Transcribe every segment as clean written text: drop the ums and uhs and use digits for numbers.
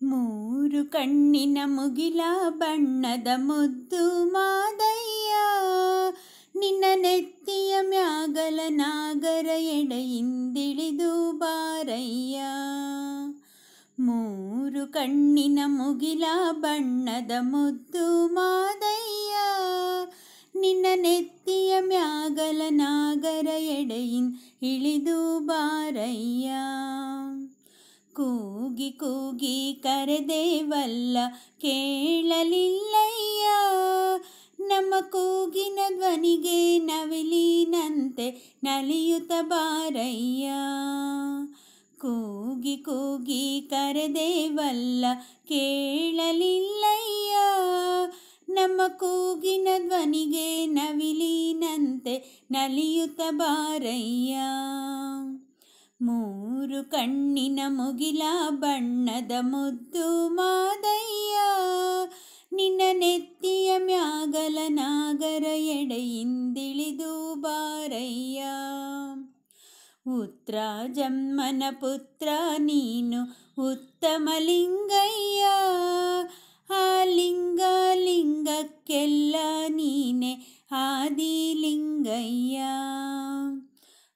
ಮೂರು ಕಣ್ಣಿನ ಮುಗಿಲ ಬಣ್ಣದ ಮುದ್ದು ಮಾದಯ್ಯ, ನಿನ್ನ ನೆತ್ತಿಯ ಮ್ಯಾಗಲ ನಾಗರ ಎಡೆಯಿಂದಿಳಿದು ಬಾರಯ್ಯ. ಮೂರು ಕಣ್ಣಿನ ಮುಗಿಲ ಬಣ್ಣದ ಮುದ್ದು ಮಾದಯ್ಯ, ನಿನ್ನ ನೆತ್ತಿಯ ಮ್ಯಾಗಲ ನಾಗರ ಎಡೆಯಿನ್ ಇಳಿದು ಬಾರಯ್ಯ. ಕೂಗಿ ಕೂಗಿ ಕರೆದೇವಲ್ಲ ಕೇಳಲಿಲ್ಲಯ್ಯ, ನಮ್ಮ ಕೂಗಿನ ಧ್ವನಿಗೆ ನವಿಲಿನಂತೆ ನಲಿಯುತ್ತ ಬಾರಯ್ಯ. ಕೂಗಿ ಕೂಗಿ ಕರೆದೇವಲ್ಲ ಕೇಳಲಿಲ್ಲಯ್ಯ, ನಮ್ಮ ಕೂಗಿನ ಧ್ವನಿಗೆ ನವಿಲಿನಂತೆ ನಲಿಯುತ್ತ ಬಾರಯ್ಯ. ಮೂರು ಕಣ್ಣಿನ ಮುಗಿಲ ಬಣ್ಣದ ಮುದ್ದು ಮಾದಯ್ಯ, ನಿನ್ನ ನೆತ್ತಿಯ ಮ್ಯಾಗಲ ನಾಗರ ಎಡೆಯಿಂದಿಳಿದು ಬಾರಯ್ಯ. ಉತ್ರ ಜಮ್ಮನ ಪುತ್ರ ನೀನು ಉತ್ತಮ ಲಿಂಗಯ್ಯ, ಆ ಲಿಂಗ ಲಿಂಗಕ್ಕೆಲ್ಲ ನೀನೆ ಆದಿಲಿಂಗಯ್ಯ.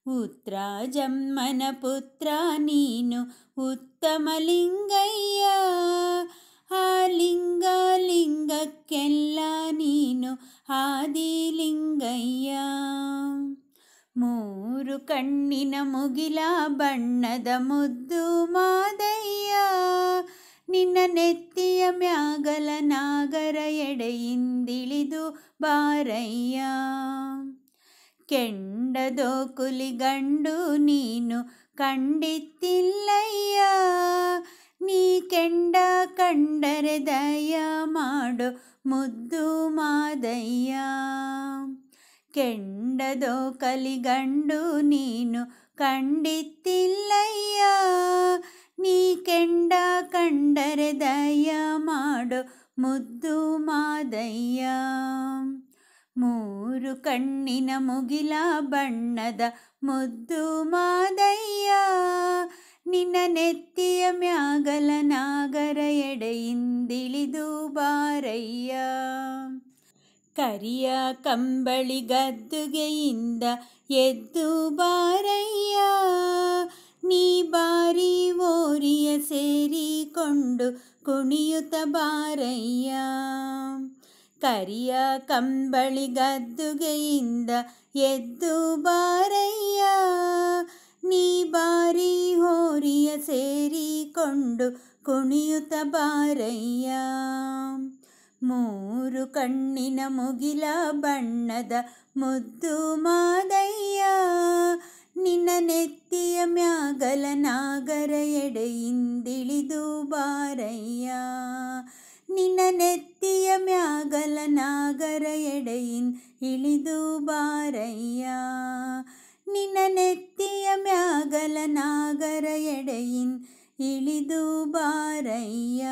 ಉತ್ರ ಜಮ್ಮನ ಪುತ್ರ ನೀನು ಉತ್ತಮ ಲಿಂಗಯ್ಯ, ಆ ಲಿಂಗ ಲಿಂಗಕ್ಕೆಲ್ಲ ನೀನು ಆದಿಲಿಂಗಯ್ಯ. ಮೂರು ಕಣ್ಣಿನ ಮುಗಿಲ ಬಣ್ಣದ ಮುದ್ದು ಮಾದಯ್ಯ, ನಿನ್ನ ನೆತ್ತಿಯ ಮ್ಯಾಗಲ ನಾಗರ ಎಡೆಯಿಂದಿಳಿದು ಬಾರಯ್ಯ. ಕೆಂಡದೋ ಕುಲಿಗಂಡು ನೀನು ಕಂಡಿತ್ತಿಲ್ಲಯ್ಯ, ನೀ ಕೆಂಡ ಕಂಡರೆ ದಯ ಮಾಡು ಮುದ್ದು ಮಾದಯ್ಯ. ಕೆಂಡದೋ ಕಲಿಗಂಡು ನೀನು ಕಂಡಿತ್ತಿಲ್ಲಯ್ಯ, ನೀ ಕೆಂಡ ಕಂಡರೆ ದಯ ಮಾಡು ಮುದ್ದು ಮಾದಯ್ಯ. ಮೂರು ಕಣ್ಣಿನ ಮುಗಿಲ ಬಣ್ಣದ ಮುದ್ದು ಮಾದಯ್ಯ, ನಿನ್ನ ನೆತ್ತಿಯ ಮ್ಯಾಗಲ ನಾಗರ ಎಡೆಯಿಂದಿಳಿದು ಬಾರಯ್ಯ. ಕರಿಯ ಕಂಬಳಿ ಗದ್ದುಗೆಯಿಂದ ಎದ್ದು ಬಾರಯ್ಯ, ನೀ ಬಾರಿ ಓರಿಯ ಸೇರಿಕೊಂಡು ಕುಣಿಯುತ್ತ ಬಾರಯ್ಯ. ಕರಿಯ ಕಂಬಳಿ ಗದ್ದುಗೆಯಿಂದ ಎದ್ದು ಬಾರಯ್ಯ, ನೀ ಬಾರಿ ಹೋರಿಯ ಸೇರಿಕೊಂಡು ಕುಣಿಯುತ್ತ ಬಾರಯ್ಯ. ಮೂರು ಕಣ್ಣಿನ ಮುಗಿಲ ಬಣ್ಣದ ಮುದ್ದು ಮಾದಯ್ಯ, ನಿನ್ನ ನೆತ್ತಿಯ ಮ್ಯಾಗಲ ನಾಗರ ಎಡೆಯಿಂದಿಳಿದು ಬಾರಯ್ಯ. ನಿನ್ನ ನೆತ್ತಿಯ ಮ್ಯಾಗಲ ನಾಗರ ಎಡೆಯಿನ್ ಇಳಿದು ಬಾರಯ್ಯ. ನಿನ್ನ ನೆತ್ತಿಯ ಮ್ಯಾಗಲ ನಾಗರ ಎಡೆಯಿನ್ ಇಳಿದು ಬಾರಯ್ಯ.